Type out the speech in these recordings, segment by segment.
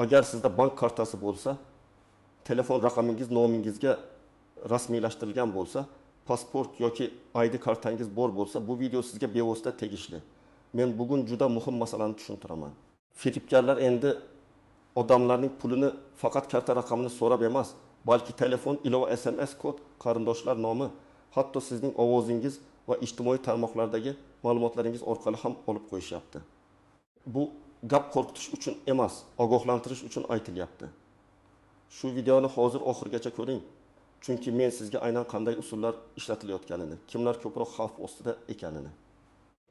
Agar sizda bank kartasi bo'lsa, telefon raqamingiz nomingizga rasmiylashtirilgan bo'lsa, pasport yoki ID kartangiz bor bo'lsa, bu video sizga bevosita tegishli. Men bugun juda muhim masalani tushuntiraman. Firibgarlar endi odamlarning pulini faqat karta raqamini so'rab emas, balki telefon ilova SMS kod, qarindoshlar nomi, hatto sizning ovozingiz va ijtimoiy tarmoqlardagi ma'lumotlaringiz orqali ham olib qo'yishyapti. Bu gap qo'rqitish uchun emas, ogohlantirish uchun aytilyapti. Shu videoni hozir oxirigacha ko'ring. Chunki men sizga aynan qanday usullar ishlatilayotganini, kimlar ko'proq xavf ostida ekanini,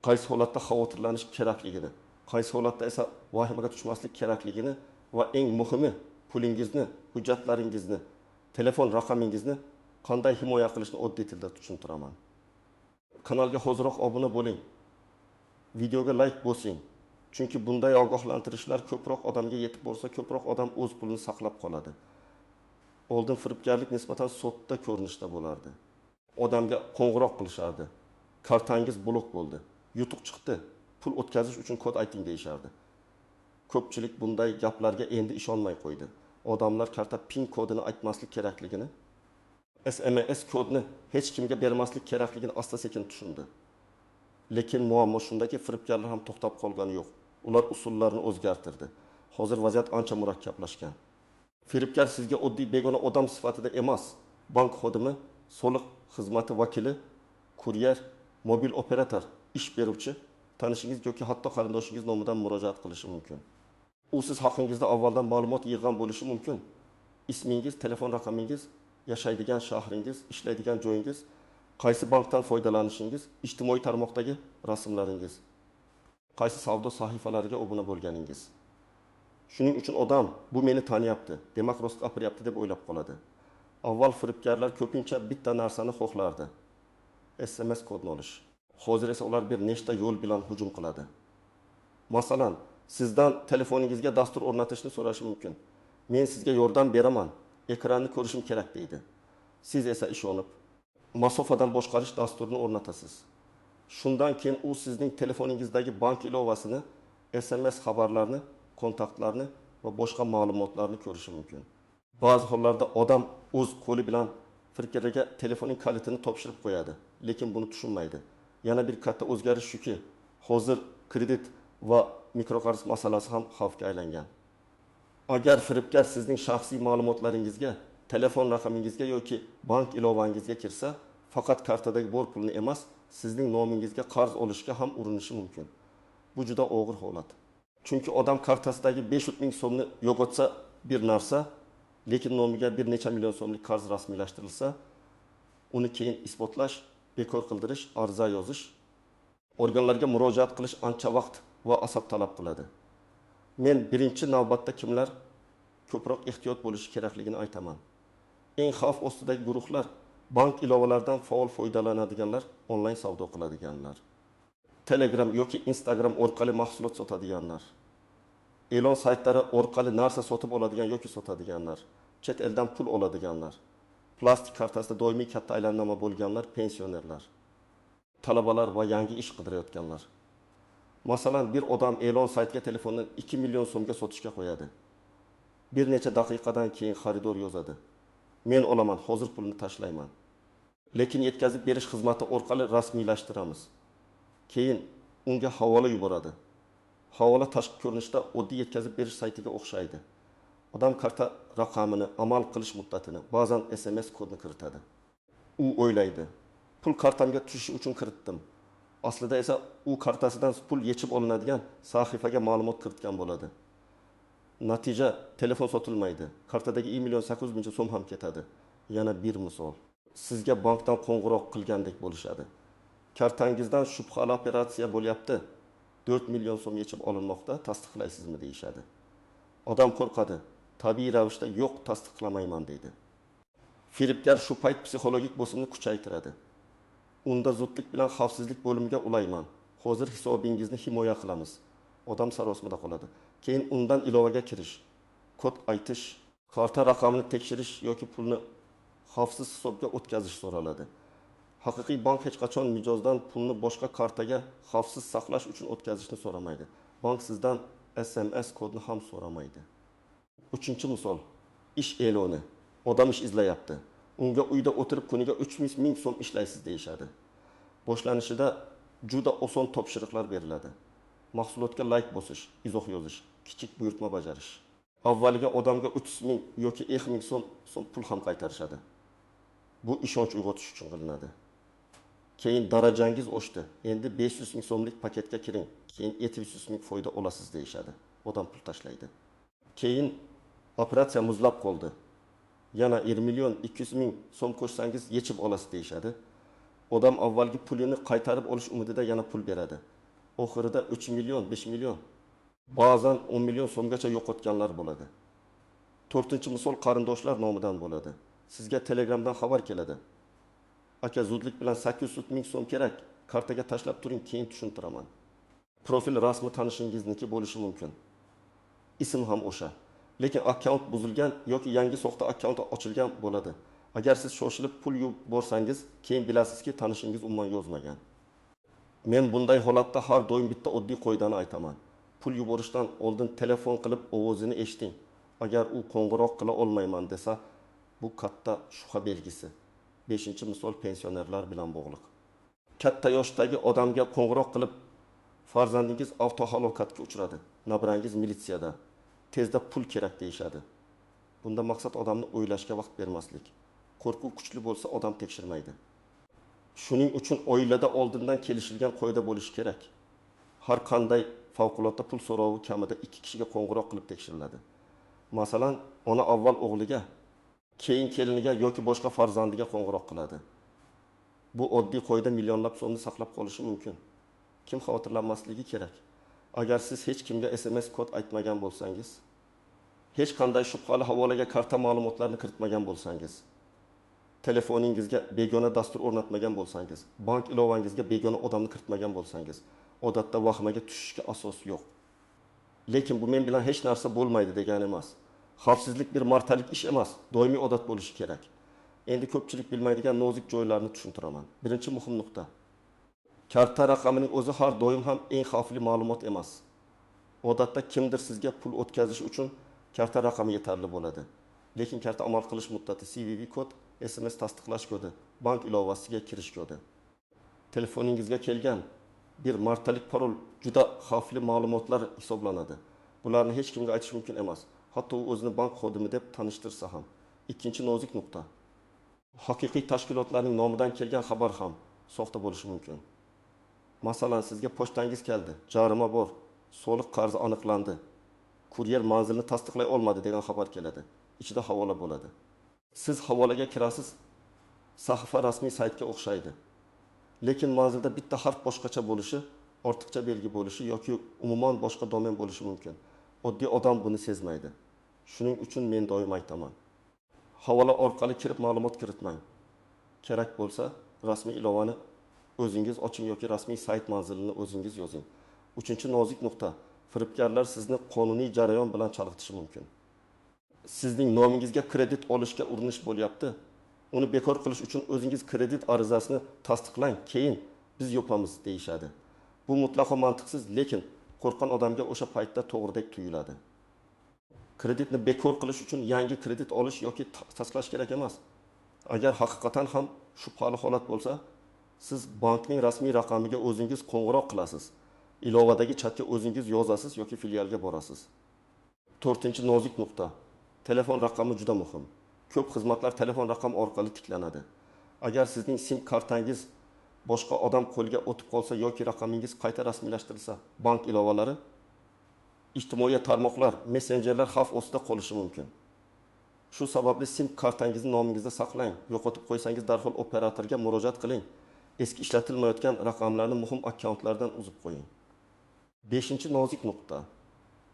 qaysi holatda xavotirlanish kerakligini, qaysi holatda esa vahimaga tushmaslik kerakligini va eng muhimi pulingizni, hujjatlaringizni, telefon raqamingizni qanday himoya qilishni oddiy tilda tushuntiraman. Kanalga hoziroq obuna bo'ling. Videoga like bosing. Chunki bunday ogohlantirishlar ko'proq odamga yetib borsa, ko'proq odam o'z pulini saqlab qoladi. Oldin firibgarlik nisbatan sodda ko'rinishda bo'lardi. Odamga qo'ng'iroq qilishardi. Kartangiz blok bo'ldi. Yutuq chiqdi. Pul o'tkazish uchun kod ayting deyishardi. Ko'pchilik bunday gaplarga endi ishonmay qo'ydi. Odamlar karta PIN kodini aytmaslik kerakligini, SMS kodni hech kimga bermaslik kerakligini asta-sekin tushundi. Lekin muammo shundaki, firibgarlar ham to'xtab qolgani yo'q. Ular usullarni o'zgartirdi. Hozir vaziyat ancha murakkablashgan. Firibgar sizga oddiy begona odam sifatida emas, bank xodimi, soliq xizmati vakili, kuryer, mobil operator, ish beruvchi, tanishingiz yoki hatto qarindoshingiz nomidan murojaat qilishi mumkin. U siz haqingizda avvaldan ma'lumot yig'gan bo'lishi mumkin. Ismingiz, telefon raqamingiz, yashaydigan shahringiz, ishlaydigan joyingiz, qaysi bankdan foydalanishingiz, ijtimoiy tarmoqdagi rasmlaringiz, qaysi savdo sahifalariga obuna bo'lganingiz. Shuning uchun odam bu meni taniyapti, demak rost gapiryapti deb o'ylab qoladi. Avval firibgarlar ko'pincha bitta narsani xohlardi: SMS kodni olish. Hozir esa ular bir nechta yo'l bilan hujum qiladi. Masalan, sizdan telefoningizga dastur o'rnatishni so'rashi mumkin. Men sizga yordam beraman, ekranni ko'rishim kerak deydi. Siz esa ishonib, masofadan boshqarish dasturini o'rnatasiz. Shundan keyin u sizning telefoningizdagi bank ilovasini, SMS xabarlarni, kontaktlarni va boshqa ma'lumotlarni ko'rishi mumkin. Ba'zi hollarda odam o'z qo'li bilan firibgarga telefoning kalitini topshirib qo'yadi, lekin buni tushunmaydi. Yana bir katta o'zgarish shuki, hozir kredit va mikroqarz masalasi ham xavfga aylangan. Agar firibgar sizning shaxsiy ma'lumotlaringizga, telefon raqamingizga yoki bank ilovangizga kirsa, faqat kartadagi bor pulni emas, sizning nomingizga qarz olishga ham urinishi mumkin. Bu juda og'ir holat. Chunki odam kartasidagi 500 ming so'mni yo'qotsa bir narsa, lekin nomiga bir necha million so'mlik qarz rasmiylashtirilsa, uni keyin isbotlash, bekor qildirish, ariza yozish, organlarga murojaat qilish ancha vaqt va asab talab qiladi. Men birinchi navbatda kimlar ko'proq ehtiyot bo'lishi kerakligini aytaman. Eng xavf ostidagi guruhlar bank ilovalaridan faol foydalanadiganlar, onlayn savdo qiladiganlar, Telegram yoki Instagram orqali mahsulot sotadiganlar, e'lon saytlari orqali narsa sotib oladigan yoki sotadiganlar, chet eldan pul oladiganlar, plastik kartasida doimiy katta aylanma bo'lganlar, pensionerlar, talabalar va yangi ish qidirayotganlar. Masalan, bir odam e'lon saytiga telefondan 2 million so'mga sotishga qo'yadi. Bir necha daqiqadan keyin xaridor yozadi: "Men olaman, hozir pulni tashlayman." Lekin yetkazib berish xizmati orqali rasmiylashtiramiz. Keyin unga havola yuboradi. Havola tashqi ko'rinishda oddiy yetkazib berish saytiga o'xshaydi. Odam karta raqamini, amal qilish muddatini, ba'zan SMS kodni kiritadi. U o'ylaydi: "Pul kartamga tushishi uchun kiritdim." Aslida esa u kartasidan pul yechib olinadigan sahifaga ma'lumot kiritgan bo'ladi. Natija telefon sotilmaydi. Kartadagi 2.8 million so'm ham ketadi. Yana bir misol. Sizga bankdan qo'ng'iroq qilgandek bo'lishadi. Kartangizdan shubhali operatsiya bo'lyapti. 4 million so'm yechib olinmoqda, tasdiqlaysizmi deyishadi. Odam qo'rqadi. Tabiiy ravishda yo'q, tasdiqlamayman deydi. Firibgar shu payt psixologik bosimni kuchaytiradi. Unda zudlik bilan xavfsizlik bo'limiga ulayman. Hozir hisobingizni himoya qilamiz. Odam sarosmada qoladi. Keyin undan ilovaga kirish, kod aytish, karta raqamini tekshirish yoki pulni xavfsiz hisobga o'tkazish so'raladi. Haqiqiy bank hech qachon mijozdan pulni boshqa kartaga xavfsiz saqlash uchun o'tkazishni so'ramaydi. Bank sizdan SMS kodni ham so'ramaydi. Uchinchi misol, ish e'loni. Odam ish izlayapti. Unga uyda o'tirib kuniga 300 ming so'm ishlaysiz deyishadi. Boshlanishida juda oson topshiriqlar beriladi. Mahsulotga like bosish, izoh yozish, kichik buyurtma bajarish. Avvaliga odamga 300 ming yoki 1000 ming so'm pul ham qaytarishadi. Bu ishonch uyg'otish uchun qilinadi. Keyin darajangiz oshdi. Endi 500 ming so'mlik paketga kiring. Keyin 700 ming foyda olasiz deyishadi. Odam pul tashlaydi. Keyin operatsiya muzlab qoldi. Yana 1 million 200 ming so'm qo'shsangiz yechib olasiz deyishadi. Odam avvalgi pulini qaytarib olish umidida yana pul beradi. Oxirida 3 million, 5 million, ba'zan 10 million so'mgacha yo'qotganlar bo'ladi. To'rtinchi misol qarindoshlar nomidan bo'ladi. Sizga Telegramdan xabar keladi. Aka, zudlik bilan 800 ming so'm kerak. Kartaga tashlab turing, keyin tushuntiraman. Profil rasmi tanishingizniki bo'lishi mumkin. Ism ham o'sha. Lekin akkaunt buzilgan yoki yangi soxta akkaunt ochilgan bo'ladi. Agar siz shoshilib pul yuborsangiz, keyin bilasizki, tanishingiz umuman yozmagan. Men bunday holatda har doim bitta oddiy qoidani aytaman. Pul yuborishdan oldin telefon qilib ovozini eshiting. Agar u qo'ng'iroq qila olmayman desa, bu katta shubha belgisi. 5-misol pensionerlar bilan bog'liq. Katta yoshdagi odamga qo'ng'iroq qilib, farzandingiz avtohalokatga uchradi, nabrangiz militsiyada, tezda pul kerak deyishadi. Bunda maqsad odamni o'ylashga vaqt bermaslik. Qo'rquv kuchli bo'lsa odam tekshirmaydi. Shuning uchun oilada oldindan kelishilgan qoida bo'lishi kerak. Har qanday favqulodda pul so'rovi kamida 2 kishiga qo'ng'iroq qilib tekshiriladi. Masalan, ona avval o'g'liga, keyin keliniga yoki boshqa farzandiga qo'ng'iroq qiladi. Bu oddiy qoida millionlab so'mni saqlab qolishi mumkin. Kim xavotirlanmasligi kerak. Agar siz hech kimga SMS kod aytmagan bo'lsangiz, hech qanday shubhali havolaga karta ma'lumotlarini kiritmagan bo'lsangiz, telefoningizga begona dastur o'rnatmagan bo'lsangiz, bank ilovangizga begona odamni kiritmagan bo'lsangiz, odatda vahimaga tushishga asos yo'q. Lekin bu men bilan hech narsa bo'lmaydi degani emas. Xavfsizlik bir martalik ish emas, doimiy odat bo'lishi kerak. Endi ko'pchilik bilmaydigan nozik joylarni tushuntiraman. Birinchi muhim nuqta. Karta raqamining o'zi har doim ham eng xavfli ma'lumot emas. Odatda kimdir sizga pul o'tkazish uchun karta raqami yetarli bo'ladi. Lekin karta amal qilish muddati, CVV kod, SMS tasdiqlash kodi, bank ilovasiga kirish kodi. Telefoningizga kelgan bir martalik parol juda xavfli ma'lumotlar hisoblanadi. Bularni hech kimga aytish mumkin emas. Hatto u o'zini bank xodimi deb tanishtirsa ham. Ikkinchi nozik nuqta. Haqiqiy tashkilotlarning nomidan kelgan xabar ham soxta bo'lishi mumkin. Masalan, sizga pochtangiz keldi, jarima bor, soliq qarzi aniqlandi, kuryer manzilni tasdiqlay olmadi degan xabar keladi. Ichida havola bo'ladi. Siz havolaga kirasiz, sahifa rasmiy saytga o'xshaydi. Lekin manzilda bitta harf boshqacha bo'lishi, ortiqcha belgi bo'lishi yoki umuman boshqa domen bo'lishi mumkin. Oddiy odam buni sezmaydi. Shuning uchun men doim aytaman. Havola orqali kirib ma'lumot kiritmang. Kerak bo'lsa, rasmiy ilovani o'zingiz oching yoki rasmiy sayt manzilini o'zingiz yozing. Uchinchi nozik nuqta. Firibgarlar sizni qonuniy jarayon bilan chalg'itishi mumkin. Sizning nomingizga kredit olishga urinish bo'lyapti. Uni bekor qilish uchun o'zingiz kredit arizasini tasdiqlang, keyin biz yopamiz deyishadi. Bu mutlaqo mantiqsiz, lekin qo'rqqan odamga o'sha paytda to'g'ridek tuyuladi. Kreditni bekor qilish uchun yangi kredit olish yoki tasdiqlash kerak emas. Agar haqiqatan ham shubhali holat bo'lsa, siz bankning rasmiy raqamiga o'zingiz qo'ng'iroq qilasiz. Ilovadagi chatga o'zingiz yozasiz yoki filialga borasiz. To'rtinchi nozik nuqta. Telefon raqami juda muhim. Ko'p xizmatlar telefon raqami orqali tiklanadi. Agar sizning SIM kartangiz boshqa odam qo'liga o'tib qolsa yoki raqamingiz qayta rasmiylashtirilsa, bank ilovalari, ijtimoiy tarmoqlar, messenjerlar xavf ostida qolishi mumkin. Shu sababli SIM kartangizni nomingizda saqlang. Yo'qotib qo'ysangiz darhol operatorga murojaat qiling. Eski ishlatilmayotgan raqamlarni muhim akkauntlardan uzib qo'ying. 5-nozik nuqta.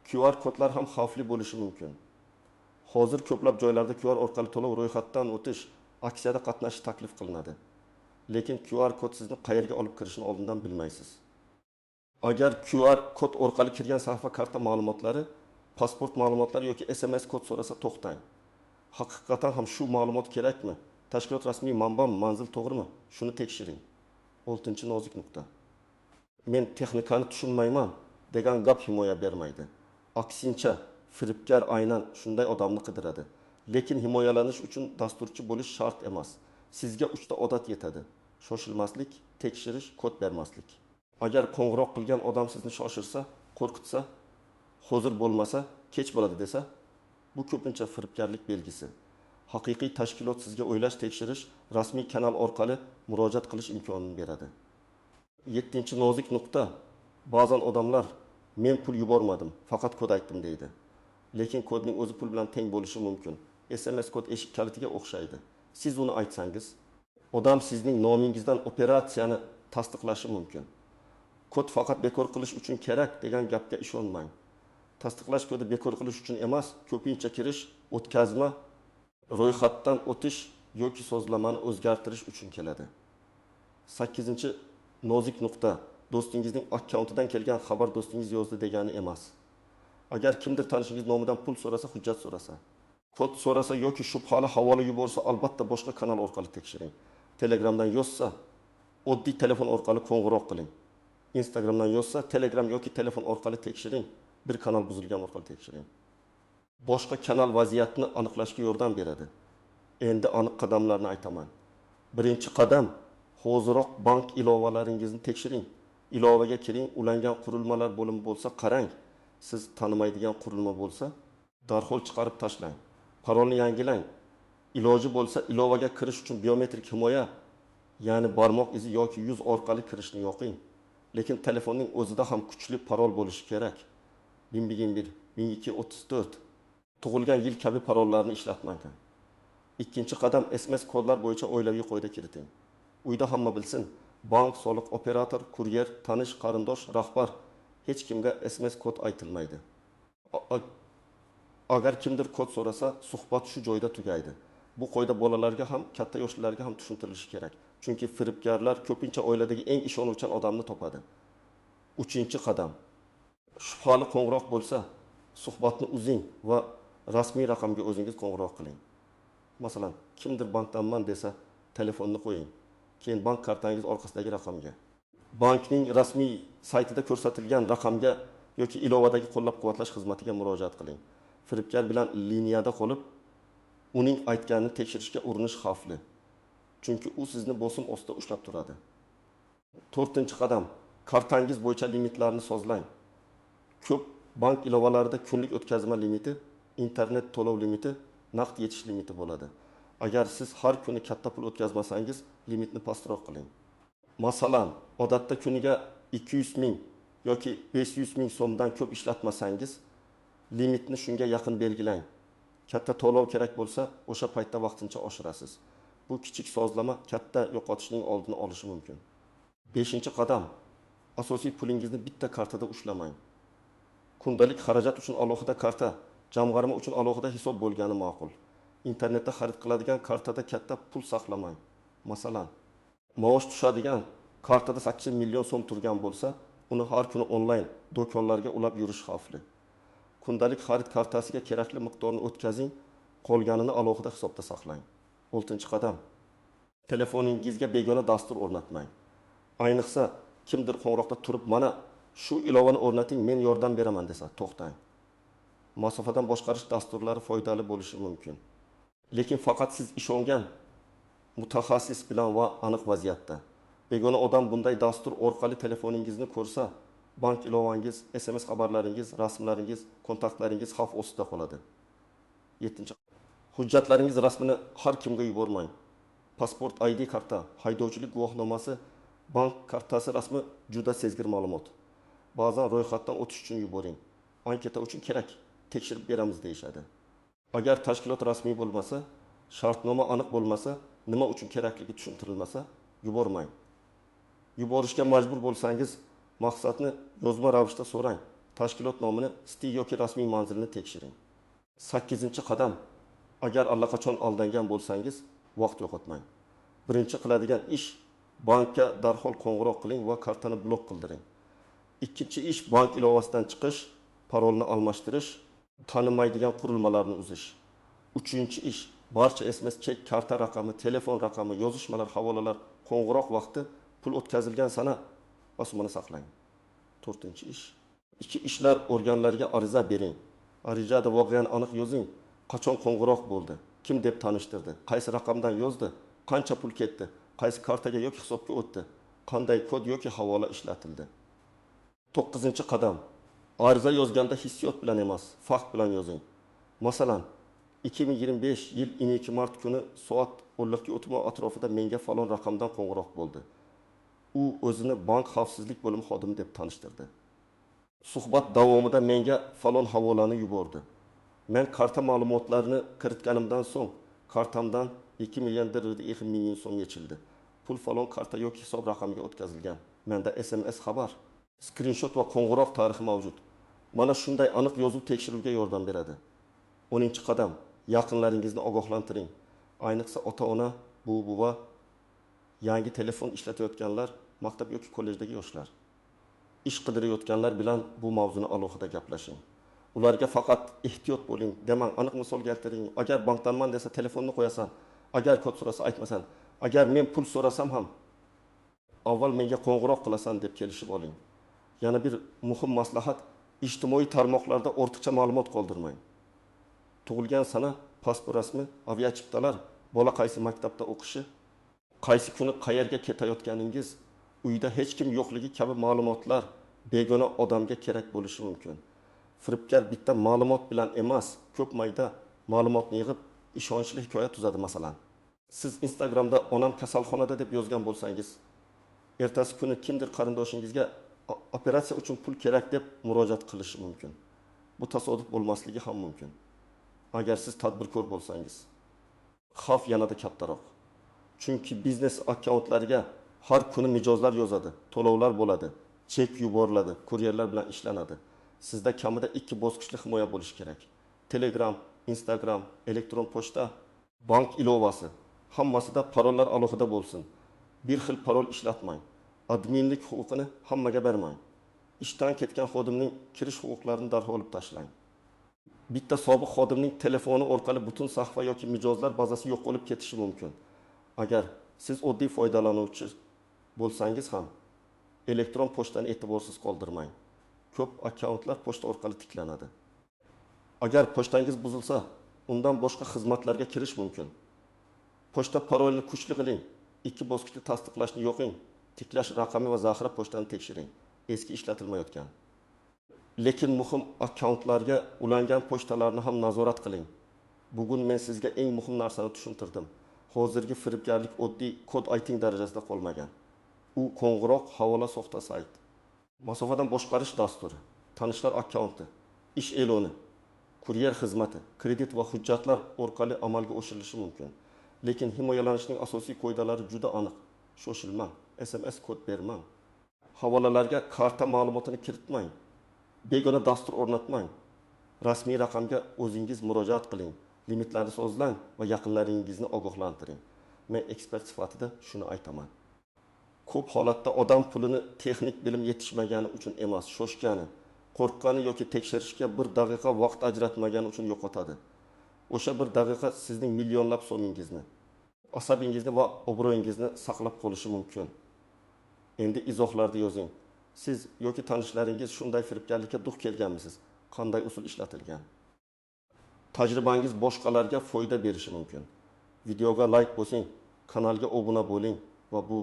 QR kodlar ham xavfli bo'lishi mumkin. Hozir ko'plab joylarda QR orqali to'lov ro'yxatdan o'tish, aksiyada qatnashish taklif qilinadi. Lekin QR kod sizni qayerga olib kirishini oldindan bilmaysiz. Agar QR kod orqali kirgan sahifa karta ma'lumotlari, pasport ma'lumotlari yoki SMS kod so'rasa to'xtang. Haqiqatan ham shu ma'lumot kerakmi? Tashkilot rasmiy manbami, manzil to'g'rimi? Shuni tekshiring. 6-nozik nuqta. Men texnikani tushunmayman degan gap himoya bermaydi. Aksincha, Firibgar aynan shunday odamni qidiradi. Lekin himoyalanish uchun dasturchi bo'lish shart emas. Sizga 3 ta odat yetadi. Shoshilmaslik, tekshirish, kod bermaslik. Agar qo'ng'iroq qilgan odam sizni shoshirsa, qo'rqitsa, hozir bo'lmasa, kech bo'ladi desa, bu ko'pincha firibgarlik belgisi. Haqiqiy tashkilot sizga o'ylash, tekshirish, rasmiy kanal orqali murojaat qilish imkonini beradi. 7-chi nozik nuqta. Ba'zan odamlar men pul yubormadim, faqat kod aytdim deydi. Lekin kodning o'zi pul bilan teng bo'lishi mumkin. SMS kod eshik kalitiga o'xshaydi. Siz uni aytsangiz, odam sizning nomingizdan operatsiyani tasdiqlashi mumkin. Kod faqat bekor qilish uchun kerak degan gapga ishonmang. Tasdiqlash kodi bekor qilish uchun emas, ko'pincha kirish, o'tkazma, ro'yxatdan o'tish yoki sozlamani o'zgartirish uchun keladi. 8-chi nozik nuqta. Do'stingizning akkauntidan kelgan xabar do'stingiz yozdi degani emas. Agar kimdir tanishingiz nomidan pul so'rasa, hujjat so'rasa, kod so'rasa yoki shubhali havola yuborsa, albatta boshqa kanal orqali tekshiring. Telegramdan yozsa, oddiy telefon orqali qo'ng'iroq qiling. Instagramdan yozsa, Telegram yoki telefon orqali tekshiring. Bir kanal buzilgan orqali tekshiring. Boshqa kanal vaziyatni aniqlashga yordam beradi. Endi aniq qadamlarni aytaman. Birinchi qadam, hoziroq bank ilovalaringizni tekshiring. Ilovaga kiring, ulangan qurilmalar bo'limi bo'lsa qarang. Siz tanimaydigan qurilma bo'lsa, darhol chiqarib tashlang. Parolni yangilang. Iloji bo'lsa, ilovaga kirish uchun biometrik himoya, ya'ni barmoq izi yoki yuz orqali kirishni yoqing. Lekin telefonning o'zida ham kuchli parol bo'lishi kerak. 1001, 1234, tug'ilgan yil kabi parollarni ishlatmang. Ikkinchi qadam, SMS kodlar bo'yicha oilaviy qoida kiriting. Uyda hamma bilsin. Bank, soliq operator, kuryer, tanish, qarindosh, rahbar hech kimga SMS kod aytilmaydi. Agar kimdir kod so'rasa, suhbat shu joyda tugaydi. Bu qoida bolalarga ham, katta yoshlarga ham tushuntirilishi kerak. Chunki firibgarlar ko'pincha oiladagi eng ishonuvchan odamni topadi. 3-chi qadam. Shubhali qo'ng'iroq bo'lsa, suhbatni uzing va rasmiy raqamga o'zingiz qo'ng'iroq qiling. Masalan, kimdir bankdanman desa, telefonni qo'ying. Keyin bank kartangiz orqasidagi raqamga, bankning rasmiy saytida ko'rsatilgan raqamga yoki ilovadagi qo'llab-quvvatlash xizmatiga murojaat qiling. Firibgar bilan liniyada qolib, uning aytganini tekshirishga urinish xavfli. Chunki u sizni bosim ostida ushlab turadi. 4-chi qadam, kartangiz bo'yicha limitlarni sozlang. Ko'p bank ilovalarida kunlik o'tkazma limiti, internet to'lov limiti, naqd yetish limiti bo'ladi. Agar siz har kuni katta pul o'tkazmasangiz, limitni pastroq qiling. Masalan, odatda kuniga 200 ming yoki 500 ming so'mdan ko'p ishlatmasangiz, limitni shunga yaqin belgilang. Katta to'lov kerak bo'lsa, o'sha paytda vaqtincha oshirasiz. Bu kichik sozlama katta yo'qotishning oldini olishi mumkin. 5-chi qadam, asosiy pulingizni bitta kartada ushlamang. Kundalik xarajat uchun alohida karta, jamg'arma uchun alohida hisob bo'lgani ma'qul. Internetda xarid qiladigan kartada katta pul saqlamang. Masalan, maosh tushadigan kartada 8 million so'm turgan bo'lsa, uni har kuni onlayn do'konlarga ulab yurish xavfli. Kundalik xarid kartasiga kerakli miqdorni o'tkazing, qolganini alohida hisobda saqlang. 6-chi qadam. Telefoningizga begona dastur o'rnatmang. Ayniqsa, kimdir qo'ng'iroqda turib, "Mana shu ilovani o'rnating, men yordam beraman" desa, to'xtang. Masofadan boshqarish dasturlari foydali bo'lishi mumkin. Lekin faqat siz ishongan mutaxassis bilan va aniq vaziyatda. Begona odam bunday dastur orqali telefoningizni ko'rsa, bank ilovangiz, SMS xabarlaringiz, rasmlaringiz, kontaktlaringiz xavf ostida qoladi. 7-chi. Hujjatlaringiz rasmini har kimga yubormang. Pasport, ID karta, haydovchilik guvohnomasi, bank kartasi rasmi juda sezgir ma'lumot. Ba'zan ro'yxatdan o'tish uchun yuboring. Anketa uchun kerak, tekshirib beramiz deyshadi. Agar tashkilot rasmiy bo'lmasa, shartnoma aniq bo'lmasa, nima uchun kerakligi tushuntirilmasa, yubormang. Yuborishga majbur bo'lsangiz, maqsadni yozma ravishda so'rang. Tashkilot nomini, sti yoki rasmiy manzilni tekshiring. 8-chi qadam. Agar allaqachon aldangan bo'lsangiz, vaqt yo'qotmang. Birinchi qiladigan ish, bankka darhol qo'ng'iroq qiling va kartani blok qildiring. Ikkinchi ish, bank ilovasidan chiqish, parolni almashtirish, tanimaydigan qurilmalarni uzish. Uchinchi ish, barcha SMS, chek, karta raqami, telefon raqami, yozishmalar, havolalar, qo'ng'iroq vaqti, pul o'tkazilgan sana va sumani saqlang. 4-chi ish. Ichki ishlar organlariga ariza bering. Arijada voqeani aniq yozing. Qachon qo'ng'iroq bo'ldi? Kim deb tanishtirdi? Qaysi raqamdan yozdi? Qancha pul ketdi? Qaysi kartaga yoki hisobga o'tdi? Qanday kod yoki havola ishlatildi? 9-qadam. Ariza yozganda hissiyot bilan emas, fakt bilan yozing. Masalan, 2025 yil 2 mart kuni soat 10:30 atrofida menga falon raqamdan qo'ng'iroq bo'ldi. U o'zini bank xavfsizlik bo'limi xodimi deb tanishtirdi. Suhbat davomida menga falon havolani yubordi. Men karta ma'lumotlarini kiritganimdan so'ng kartamdan 2 million ming so'm yechildi. Pul falon karta yoki hisob raqamiga o'tkazilgan. Menda SMS xabar, screenshot va qo'ng'iroq tarixi mavjud. Mana shunday aniq yozuv tekshiruvga yordam beradi. 10-qadam. Yaqinlaringizni ogohlantiring. Ayniqsa ota-ona, buvi-buva, yangi telefon ishlatayotganlar, maktab yoki kollejdagi yoshlar. Ish qidirayotganlar bilan bu mavzuni alohida gaplashing. Ularga faqat ehtiyot bo'ling, demang, aniq misol keltiring. Agar bankdanman desa telefonni qo'yasan, agar kod so'rasa aytmasan, agar men pul so'rasam ham avval menga qo'ng'iroq qilasan deb kelishib oling. Yana bir muhim maslahat, ijtimoiy tarmoqlarda ortiqcha ma'lumot qoldirmang. Tug'ilgan sana, pasport rasmi, aviachiptalar, bola qaysi maktabda o'qishi, qaysi kuni qayerga ketayotganingiz, uyda hech kim yo'qligi kabi ma'lumotlar begona odamga kerak bo'lishi mumkin. Firibgar bitta ma'lumot bilan emas, ko'p mayda ma'lumotni yig'ib ishonchli hikoya tuzadi masalan. Siz Instagramda onam kasalxonada deb yozgan bo'lsangiz, ertasi kuni kimdir qarindoshingizga operatsiya uchun pul kerak deb murojaat qilishi mumkin. Bu tasodif bo'lmasligi ham mumkin. Agar siz tadbirkor bo'lsangiz, xavf yanada kattaroq. Chunki biznes akkauntlariga har kuni mijozlar yozadi, to'lovlar bo'ladi, chek yuboriladi, kuryerlar bilan ishlanadi. Sizda kamida 2 bosqichli himoya bo'lishi kerak. Telegram, Instagram, elektron pochta, bank ilovasi, hammasida parollar alohida bo'lsin. Bir xil parol ishlatmang. Adminlik huquqini hammaga bermang. Ishdan ketgan xodimning kirish huquqlarini darhol olib tashlang. Bitta sobiq xodimning telefoni orqali butun sahifa yoki mijozlar bazasi yo'q bo'lib ketishi mumkin. Agar siz oddiy foydalanuvchi bo'lsangiz ham elektron pochtani e'tiborsiz qoldirmang. Ko'p akkauntlar pochta orqali tiklanadi. Agar pochtangiz buzilsa, undan boshqa xizmatlarga kirish mumkin. Pochta parolini kuchli qiling. 2 bosqichli tasdiqlashni yo'qing. Tiklash raqami va zaxira pochtani tekshiring. Eski ishlatilmayotgan. Lekin muhim akkauntlarga ulangan pochtalarni ham nazorat qiling. Bugun men sizga eng muhim narsani tushuntirdim. Hozirgi firibgarlik oddiy kod ayting darajasida qolmagan. U qo'ng'iroq, havola, soxta sayt. Masofadan boshqarish dasturi, tanishlar akkaunti, ish e'loni, kuryer xizmati, kredit va hujjatlar orqali amalga oshirilishi mumkin. Lekin himoyalanishning asosiy qoidalari juda aniq. Shoshilmang, SMS kod bermang. Havolalarga karta ma'lumotini kiritmang. Begona dastur o'rnatmang. Rasmiy raqamga o'zingiz murojaat qiling. Limitlarni sozlang va yaqinlaringizni ogohlantiring. Men ekspert sifatida shuni aytaman. Ko'p holatda odam pulini texnik bilim yetishmagani uchun emas, shoshgani, qo'rqqani yoki tekshirishga 1 daqiqa vaqt ajratmagani uchun yo'qotadi. O'sha 1 daqiqa sizning millionlab so'mingizni, asabingizni va obro'yingizni saqlab qolishi mumkin. Endi izohlarda yozing. Siz yoki tanishlaringiz shunday firibgarlikka duch kelganmisiz? Qanday usul ishlatilgan? Tajribangiz boshqalarga foyda berishi mumkin. Videoga like bosing, kanalga obuna bo'ling va bu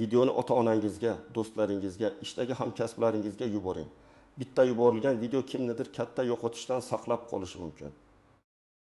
videoni ota-onangizga, do'stlaringizga, ishdagi hamkasblaringizga yuboring. Bitta yuborilgan video kimnidir katta yo'qotishdan saqlab qolishi mumkin.